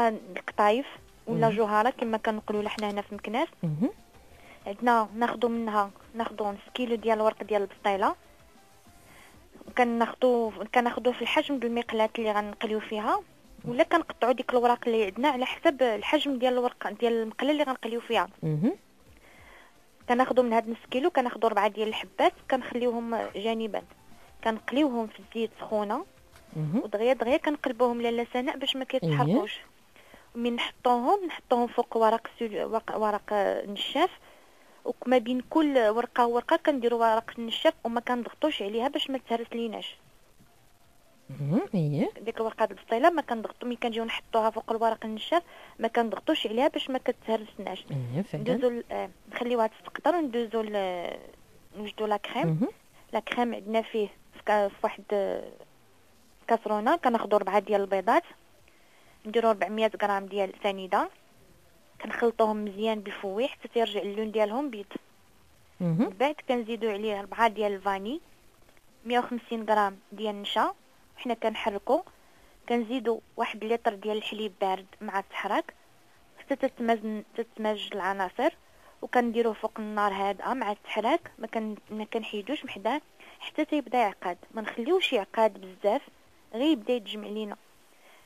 ولا القطايف ولا جوهره كما كنقولوا حنا هنا في مكناس. عندنا ناخذوا منها نص كيلو ديال الورق ديال البسطيله، كناخذوا في الحجم ديال المقلاه اللي غنقليو فيها، ولا كنقطعوا ديك الوراق اللي عندنا على حسب الحجم ديال الورق ديال المقله اللي غنقليو فيها. كناخذوا من هاد نص كيلو كناخذوا 4 ديال الحبات كنخليوهم جانبا، كنقليوهم في الزيت سخونه ودغيا دغيا كنقلبوهم لاله سناء باش ما كيتحرقوش. من نحطوهم فوق ورق نشاف، وما بين كل ورقه وورقه كنديروا ورق النشاف وما كنضغطوش عليها باش ما تهرس ليناش. ديك الورقه د البسطيله ما كنضغطوا، ملي كنجيو نحطوها فوق الورق النشاف ما كنضغطوش عليها باش ما كتهرسناش. ندوزو نخليوها تستقطر وندوزو نوجدوا لا كريم. لا كريم عندنا فيه في واحد كاسرونه كناخذوا 4 ديال البيضات، نديروا 400 غرام ديال سنيده، كنخلطوهم مزيان بالفويح حتى يرجع اللون ديالهم بيض. من بعد كنزيدوا عليه 4 ديال الفاني، 150 غرام ديال النشا، حنا كنحركو. كنزيدوا 1 لتر ديال الحليب بارد مع التحرك حتى تتمزج العناصر، وكنديروه فوق النار هادئه مع التحراك، ما كنحيدوش محداه حتى تيبدا يعقد، ما نخليوش يعقد بزاف، غير يبدا يتجمع لينا.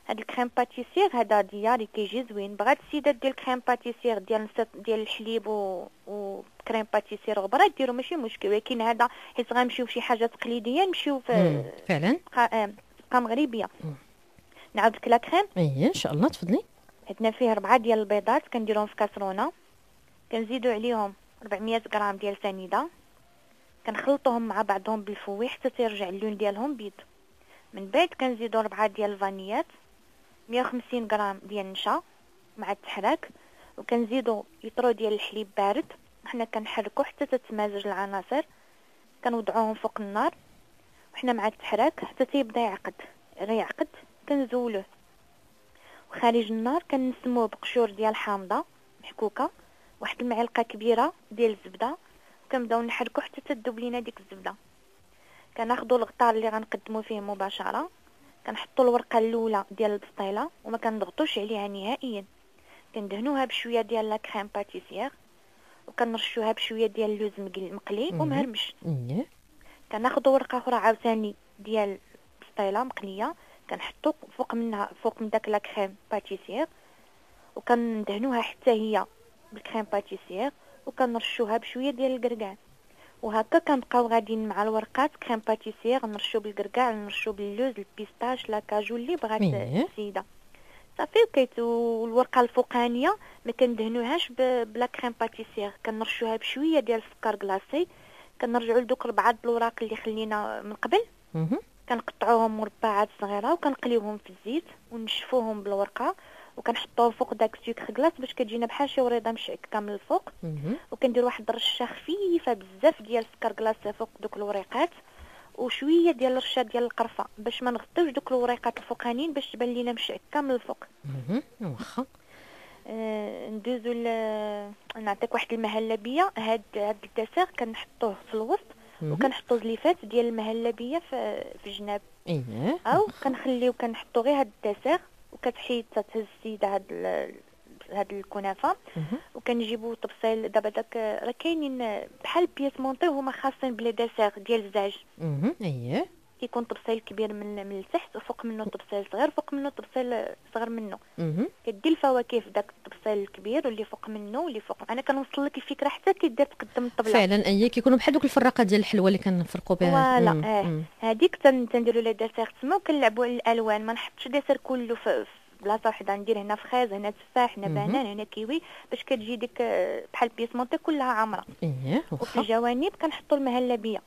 هاد الكريم باتيسير هذا ديالي كيجي زوين. بغات السيدات ديال الكريم باتيسير ديال الحليب و كريم باتيسير غبره ديروا ماشي مشكل، ولكن هذا حيت غنمشيو فشي حاجه تقليديه نمشيو فعلا مغربيه. نعاود لك لا كريم. ان شاء الله تفضلي. عندنا فيه 4 ديال البيضات كنديرهم في كاسرونه، كنزيدوا عليهم 400 غرام ديال سنيده، كنخلطوهم مع بعضهم بالفويح حتى تيرجع اللون ديالهم بيض. من بعد كنزيدوا 4 ديال الفانيات، 150 غرام ديال النشا مع التحراك، وكنزيدوا يطرو ديال الحليب بارد، حنا كنحركو حتى تتمازج العناصر، كنوضعوهم فوق النار وحنا مع التحراك حتى تيبدا يعقد. غيعقد كنزولوه، وخارج النار كنسموه بقشور ديال حامضه محكوكه، واحد المعلقه كبيره ديال الزبده، وكنبداو نحركو حتى تذوب لينا ديك الزبده. كناخذوا الغطار اللي غنقدموا فيه مباشره، كنحطوا الورقه الاولى ديال البسطيله وما كنضغطوش عليها نهائيا، كندهنوها بشويه ديال لا كريم باتيسير، وكنرشوها بشويه ديال اللوز مقلي ومهرمش. كناخذوا ورقه اخرى عاوتاني ديال البسطيله مقليه، كنحطوا فوق من داك لا كريم باتيسير، وكندهنوها حتى هي بالكريم باتيسير، وكنرشوها بشويه ديال الكركاع، وهكا كنبقاو غاديين مع الورقات كريم باتيسير، نرشو بالكركاع، نرشو باللوز، البيستاش، لاكاجو اللي بغات السيده صافي. والورقه الفوقانيه ما كندهنوهاش بلا كريم باتيسير، كنرشوها بشويه ديال السكر كلاصي. كنرجعوا لدوك 4 الوراق اللي خلينا من قبل، كنقطعوهم مربعات صغيره وكنقليوهم في الزيت ونشفوهم بالورقه، وكنحطوهم فوق داك السكر كلاص باش كتجينا بحال شي وريضه مشعكه من الفوق، وكندير واحد الرشه خفيفه بزاف ديال السكر كلاص فوق دوك الوريقات، وشويه ديال الرشه ديال القرفه باش ما نغطيوش دوك الوريقات الفوقانيين باش تبان لينا مشعكه من الفوق. واخا ندوزو نعطيك واحد المهلبيه. هاد الدسر كنحطوه في الوسط، وكنحطوا زليفات ديال المهلبيه في الجناب، او كنحطوا غير هاد الدسر، وكتحيد تهز السيده هاد الكنافه، وكنجيبوا طبسيل. دابا داك راه كاينين بحال بياس مونطي هما خاصين بلي دسر ديال الزاج. كيكون طبسيل كبير من التحت، وفوق منه طبسيل صغير، فوق منه طبسيل صغير منه. كدير الفواكه في داك الطبسيل الكبير واللي فوق منه واللي فوق. انا كنوصل لك الفكره حتى كيدير تقدم الطبله فعلا. كيكونوا بحال دوك الفراقه ديال الحلوه اللي كنفرقوا بها. فوالا هذيك تنديروا لها دسر تما، وكنلعبوا على الالوان. ما نحطش دسر كله في بلاصه وحده، ندير هنا فريز، هنا تفاح، هنا بنان، هنا كيوي، باش كتجي ديك بحال بيس مونطي كلها عامره. وفي الجوانب كنحطوا المهلبيه.